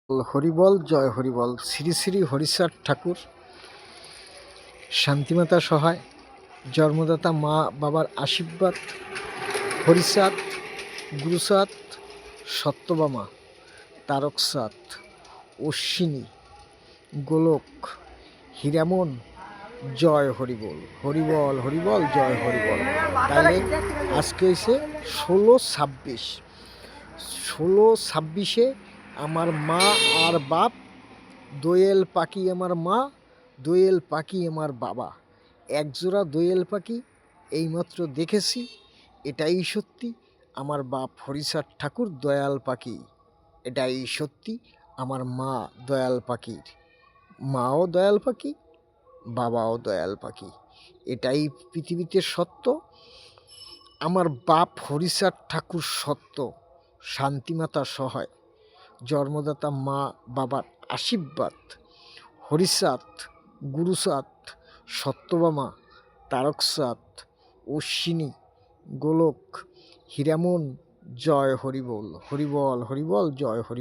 হরিবল জয় হরিবল। শ্রী শ্রী হরিচাঁদ ঠাকুর, শান্তিমাতা সহায়, জন্মদাতা মা বাবার আশীর্বাদ, হরিচাঁদ, গুরুচাঁদ, সত্যবামা, তারকচাঁদ, অশ্বিনী, গোলক, হীরামন, জয় হরিবল। হরিবল হরিবল জয় হরিবল। তাহলে আজকে হয়েছে 16/26 আমার মা আর বাপ, দোয়েল পাখি আমার মা, দোয়েল পাখি আমার বাবা। একজোড়া দোয়েল পাখি এইমাত্র দেখেছি, এটাই সত্যি। আমার বাপ হরিচাঁদ ঠাকুর দয়াল পাখি, এটাই সত্যি। আমার মা দয়াল পাখির, মাও দয়াল পাখি, বাবাও দয়াল পাখি, এটাই পৃথিবীতে সত্য। আমার বাপ হরিচাঁদ ঠাকুর সত্য, শান্তিমাতা সহায়, জন্মদাতা মা বাবার আশীর্বাদ, হরিচাঁদ, গুরুচাঁদ, সত্যবামা, তারকচাঁদ, অশ্বিনী, গোলক, হীরামন, জয় হরিবল। হরিবল হরিবল জয় হরি।